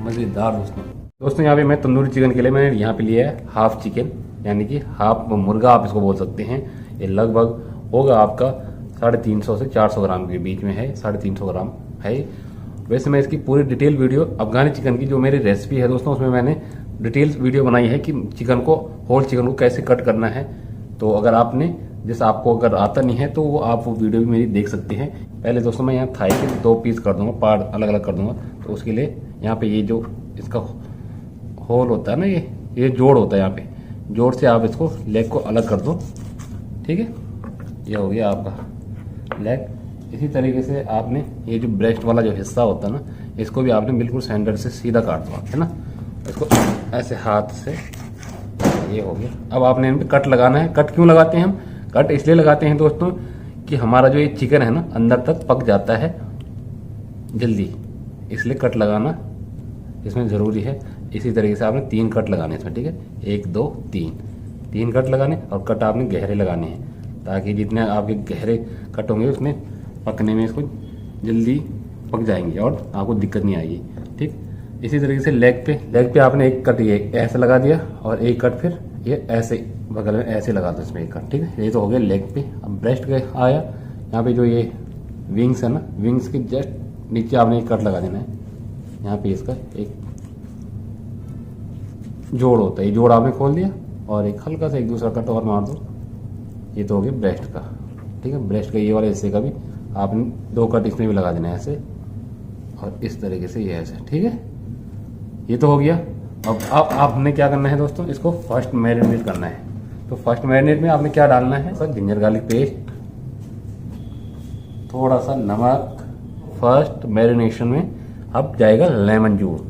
मज़ेदार दोस्तों यहाँ पे मैं तंदूरी चिकन के लिए मैंने यहाँ पे लिया है हाफ चिकन, यानी कि हाफ मुर्गा आप इसको बोल सकते हैं। ये लगभग होगा आपका 350 से 400 ग्राम के बीच में है, 350 ग्राम है। वैसे मैं इसकी पूरी डिटेल वीडियो अफगानी चिकन की जो मेरी रेसिपी है दोस्तों, उसमें मैंने डिटेल्स वीडियो बनाई है कि चिकन को, होल चिकन को कैसे कट करना है। तो अगर आपने जैसे आपको अगर आता नहीं है तो वो आप वो वीडियो भी मेरी देख सकते हैं। पहले दोस्तों मैं यहाँ थाई के 2 पीस कर दूंगा, पार्ट अलग अलग कर दूंगा। तो उसके लिए यहाँ पे ये जो इसका होल होता है ना, ये जोड़ होता है, यहाँ पे जोड़ से आप इसको लेग को अलग कर दो। ठीक है, ये हो गया आपका लेग। इसी तरीके से आपने ये जो ब्रेस्ट वाला जो हिस्सा होता है ना, इसको भी आपने बिल्कुल सेंटर से सीधा काट दो, है ना। इसको ऐसे हाथ से, ये हो गया। अब आपने इन पे कट लगाना है। कट क्यों लगाते हैं हम? कट इसलिए लगाते हैं दोस्तों कि हमारा जो ये चिकन है ना अंदर तक पक जाता है जल्दी, इसलिए कट लगाना इसमें ज़रूरी है। इसी तरीके से आपने 3 कट लगाने इसमें, ठीक है, 1 2 3 कट लगाने, और कट आपने गहरे लगाने हैं ताकि जितने आपके गहरे कट होंगे उसमें पकने में इसको जल्दी पक जाएंगे और आपको दिक्कत नहीं आएगी। ठीक, इसी तरीके से लेग पे आपने एक कट ये ऐसे लगा दिया और एक कट फिर ये ऐसे बगल में ऐसे लगा दो इसमें एक कट। ठीक है, ये तो हो गया लेग पे। अब ब्रेस्ट पे आया, यहाँ पे जो ये विंग्स है ना, विंग्स के जस्ट नीचे आपने एक कट लगा देना है। यहाँ पे इसका एक जोड़ होता है, ये जोड़ आपने खोल दिया और एक हल्का सा एक दूसरा कट और मार दो। ये तो हो गया ब्रेस्ट का। ठीक है, ब्रेस्ट का ये वाला हिस्से का भी आपने 2 कट इसमें भी लगा देना है ऐसे, और इस तरीके से ये ऐसे। ठीक है, ये तो हो गया। अब आपने क्या करना है दोस्तों, इसको फर्स्ट मैरिनेट करना है। तो फर्स्ट मैरिनेट में आपने क्या डालना है, सर जिंजर गार्लिक पेस्ट, थोड़ा सा नमक। फर्स्ट मैरिनेशन में अब जाएगा लेमन जूस।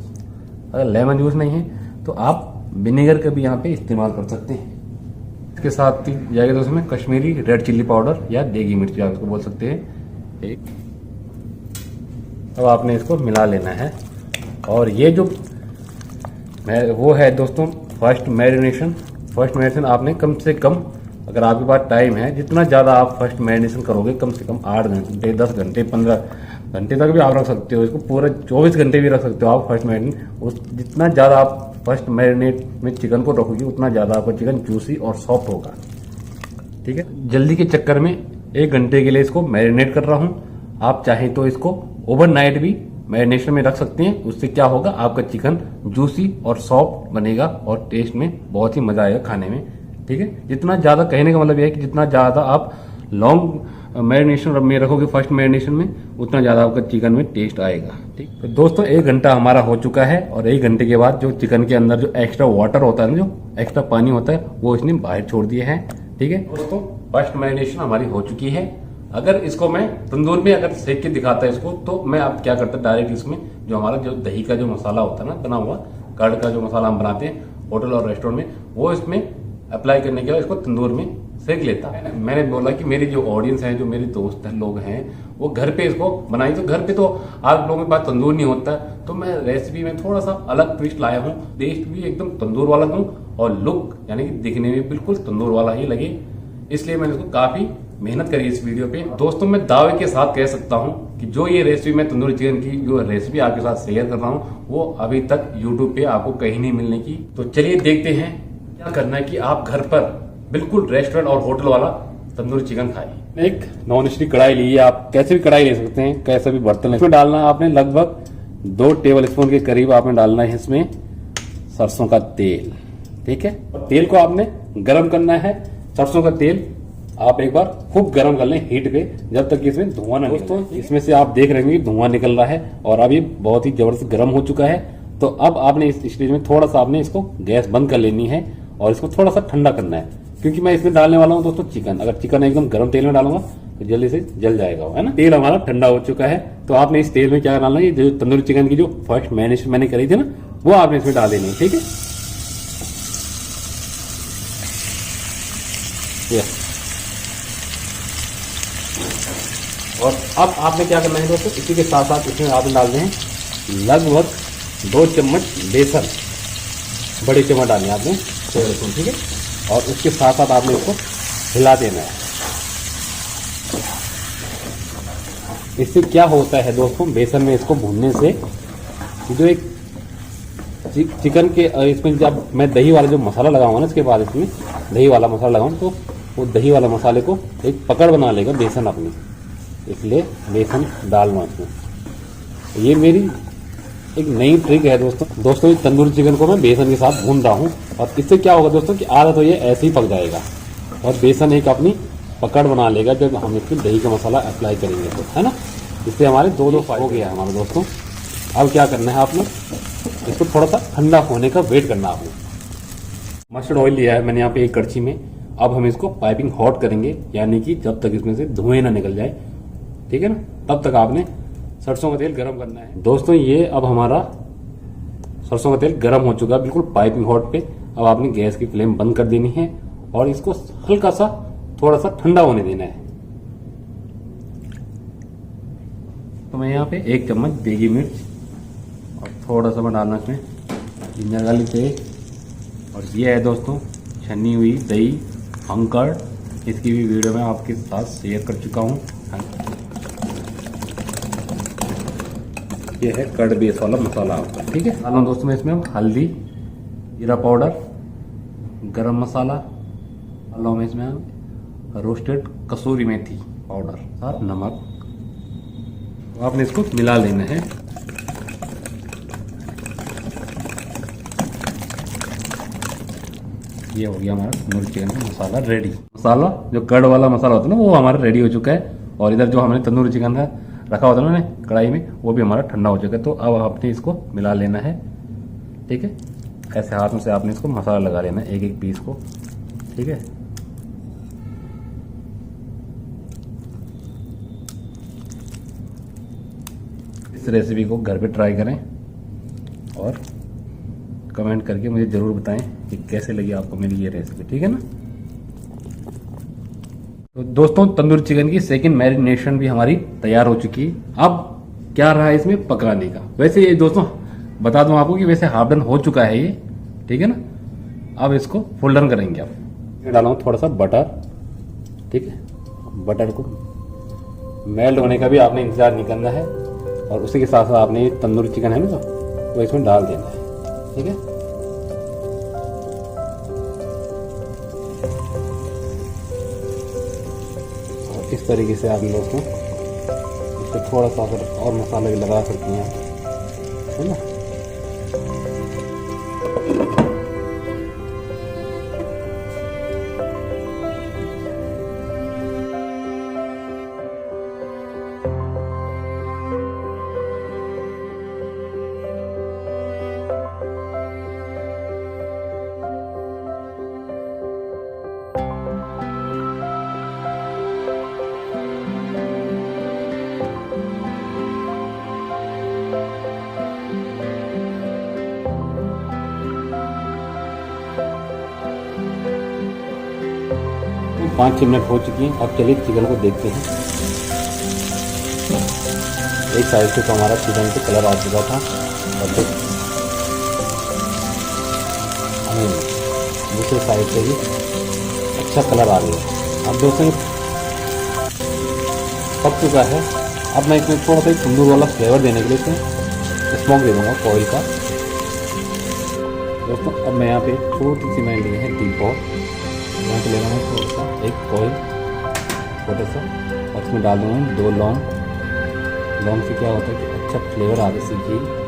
अगर लेमन जूस नहीं है तो आप विनेगर का भी यहाँ पे इस्तेमाल कर सकते हैं। इसके साथ ही जाएगा दोस्तों में कश्मीरी रेड चिल्ली पाउडर या देगी मिर्च आप इसको बोल सकते हैं, एक। अब आपने इसको मिला लेना है। और ये जो वो है दोस्तों फर्स्ट मैरिनेशन आपने कम से कम, अगर आपके पास टाइम है, जितना ज़्यादा आप फर्स्ट मैरिनेशन करोगे, कम से कम 8 घंटे 10 घंटे 15 घंटे तक भी आप रख सकते हो इसको, पूरा 24 घंटे भी रख सकते हो आप फर्स्ट मैरिनेट। उस जितना ज़्यादा आप फर्स्ट मैरिनेट में चिकन को रखोगे उतना ज़्यादा आपका चिकन जूसी और सॉफ्ट होगा। ठीक है, जल्दी के चक्कर में 1 घंटे के लिए इसको मैरिनेट कर रहा हूँ। आप चाहें तो इसको ओवरनाइट भी मैरिनेशन में रख सकते हैं। उससे क्या होगा, आपका चिकन जूसी और सॉफ्ट बनेगा और टेस्ट में बहुत ही मजा आएगा खाने में। ठीक है, जितना ज़्यादा, कहने का मतलब यह है कि जितना ज़्यादा आप लॉन्ग मैरिनेशन में रखोगे फर्स्ट मैरिनेशन में, उतना ज़्यादा आपका चिकन में टेस्ट आएगा। ठीक, तो दोस्तों 1 घंटा हमारा हो चुका है और 1 घंटे के बाद जो चिकन के अंदर जो एक्स्ट्रा वाटर होता है, जो एक्स्ट्रा पानी होता है, वो इसने बाहर छोड़ दिया है। ठीक है दोस्तों, फर्स्ट मैरिनेशन हमारी हो चुकी है। अगर इसको मैं तंदूर में अगर सेक के दिखाता है इसको, तो मैं अब क्या करता डायरेक्ट इसमें जो हमारा जो दही का जो मसाला होता है ना बना हुआ, कर्ड का जो मसाला हम बनाते हैं होटल और रेस्टोरेंट में, वो इसमें अप्लाई करने के बाद इसको तंदूर में सेक लेता है। मैंने बोला कि मेरी जो ऑडियंस है, जो मेरे दोस्त लोग हैं, वो घर पे इसको बनाई। तो घर पे तो आप लोगों के पास तंदूर नहीं होता, तो मैं रेसिपी में थोड़ा सा अलग ट्विस्ट लाया हूँ। टेस्ट भी एकदम तंदूर वाला दूं और लुक यानी कि दिखने में बिल्कुल तंदूर वाला ही लगे, इसलिए मैंने इसको काफी मेहनत करी इस वीडियो पे। दोस्तों मैं दावे के साथ कह सकता हूँ कि जो ये रेसिपी मैं तंदूरी चिकन की जो रेसिपी आपके साथ शेयर कर रहा हूँ, वो अभी तक यूट्यूब पे आपको कहीं नहीं मिलने की। तो चलिए देखते हैं क्या करना है कि आप घर पर बिल्कुल रेस्टोरेंट और होटल वाला तंदूरी चिकन खाइए। एक नॉन स्टिक कढ़ाई लीजिए, आप कैसे भी कढ़ाई ले सकते हैं, कैसा भी बर्तन। इसमें डालना है आपने लगभग 2 टेबल स्पून के करीब आपने डालना है इसमें सरसों का तेल। ठीक है, और तेल को आपने गर्म करना है। सरसों का तेल आप एक बार खूब गर्म कर लें हीट पे, जब तक कि इसमें धुआं ना निकले। दोस्तों इसमें से आप देख रहे हैं कि धुआं निकल रहा है और अब ये बहुत ही जबरदस्त गर्म हो चुका है। तो अब आपने इस स्टेज में थोड़ा सा आपने इसको गैस बंद कर लेनी है और इसको थोड़ा सा ठंडा करना है, क्योंकि मैं इसमें डालने वाला हूँ दोस्तों चिकन। अगर चिकन एकदम गर्म तेल में डालूंगा तो जल्दी से जल जाएगा, है ना। तेल हमारा ठंडा हो चुका है, तो आपने इस तेल में क्या डालना है, जो तंदूरी चिकन की जो फर्स्ट मैरिनेशन मैंने करी थी ना, वो आपने इसमें डाल देनी है। ठीक है, और अब आपने क्या करना है दोस्तों, इसी के साथ साथ इसमें आपने डाल दें लगभग 2 चम्मच बेसन, बड़े चम्मच डालने आपने। ठीक है, और उसके साथ साथ आपने इसको हिला देना है। इससे क्या होता है दोस्तों, बेसन में इसको भूनने से जो एक चिकन के इसमें जब मैं दही वाला जो मसाला लगाऊंगा ना, इसके बाद इसमें दही वाला मसाला लगाऊँ तो वो दही वाला मसाले को एक पकड़ बना लेगा बेसन अपनी, इसलिए बेसन डालना इसमें। ये मेरी एक नई ट्रिक है दोस्तों ये तंदूरी चिकन को मैं बेसन के साथ भून रहा हूँ, और इससे क्या होगा दोस्तों कि आधा तो ये ऐसे ही पक जाएगा और बेसन एक अपनी पकड़ बना लेगा जब हम इसमें दही का मसाला अप्लाई करेंगे तो, है ना। इससे हमारे दो फायदे हो गया हमारे दोस्तों। अब क्या करना है आपने, इसको थोड़ा सा ठंडा होने का वेट करना आपने। मस्टर्ड ऑयल लिया है मैंने यहाँ पे एक कड़छी में। अब हम इसको पाइपिंग हॉट करेंगे, यानी कि जब तक इसमें से धुएं ना निकल जाए, ठीक है ना, तब तक आपने सरसों का तेल गर्म करना है। दोस्तों ये अब हमारा सरसों का तेल गर्म हो चुका है बिल्कुल पाइपिंग हॉट पे। अब आपने गैस की फ्लेम बंद कर देनी है और इसको हल्का सा थोड़ा सा ठंडा होने देना है। तो मैं यहाँ पे 1 चम्मच देगी मिर्च और थोड़ा सा मैं डालना इसमें जिंजर गार्लिक पेस्ट। और ये है दोस्तों छन्नी हुई दही अंकड़, इसकी भी वीडियो मैं आपके साथ शेयर कर चुका हूँ। ये है कर्ड बेस वाला मसाला आपका, ठीक है। डालना दोस्तों मैं इसमें हल्दी, जीरा पाउडर, गरम मसाला, डालना मैं इसमें रोस्टेड कसूरी मेथी पाउडर और नमक। तो आपने इसको मिला लेना है। ये हो गया हमारा तंदूरी चिकन का मसाला रेडी। मसाला जो कर्ड वाला मसाला होता है ना वो हमारा रेडी हो चुका है, और इधर जो हमने तंदूरी चिकन का रखा होता है ना कढ़ाई में, वो भी हमारा ठंडा हो चुका है। तो अब आपने इसको मिला लेना है, ठीक है। ऐसे हाथ में से आपने इसको मसाला लगा लेना है एक एक पीस को, ठीक है। इस रेसिपी को घर पे ट्राई करें और कमेंट करके मुझे ज़रूर बताएं कि कैसे लगी आपको मेरी ये रेसिपी, ठीक है ना। तो दोस्तों तंदूरी चिकन की सेकंड मैरिनेशन भी हमारी तैयार हो चुकी है। अब क्या रहा है इसमें पकाने का। वैसे ये दोस्तों बता दूं आपको कि वैसे हाफ डन हो चुका है ये, ठीक है ना। अब इसको फुल डन करेंगे। अब डाला हूँ थोड़ा सा बटर, ठीक है। बटर को मेल्ट होने का भी आपने इंतजार नहीं करना है, और उसी के साथ साथ आपने ये तंदूरी चिकन है ना वो इसमें डाल देना है, ठीक है। और इस तरीके से आप दोस्तों इस पर थोड़ा सा और मसाला भी लगा सकती हैं, है ना। तो 5-6 मिनट हो चुकी हैं। अब चलिए चिकन को देखते हैं। एक साइड से तो हमारा चिकन पे कलर आ चुका था, और दूसरे साइड से भी अच्छा कलर आ गया। अब दोस्तों पक चुका है। अब मैं इसमें थोड़ा सा तंदूर वाला फ्लेवर देने के लिए इसमें स्मोक दे दूँगा ऑयल का। दोस्तों अब मैं यहाँ पे छोटी सी मैंने ली है टी पॉट, यहाँ पे ले रहा हूँ थोड़ा सा एक ऑयल छोटा सा, और इसमें डाल दूँगा 2 लौंग। लौंग से क्या होता है कि अच्छा फ्लेवर आ जैसे घी।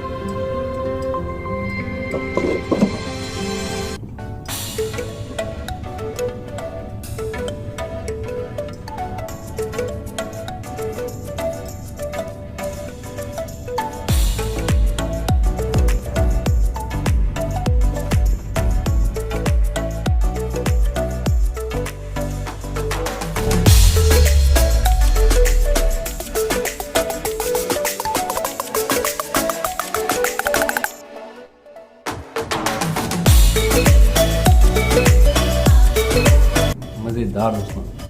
मज़ेदार दोस्तों।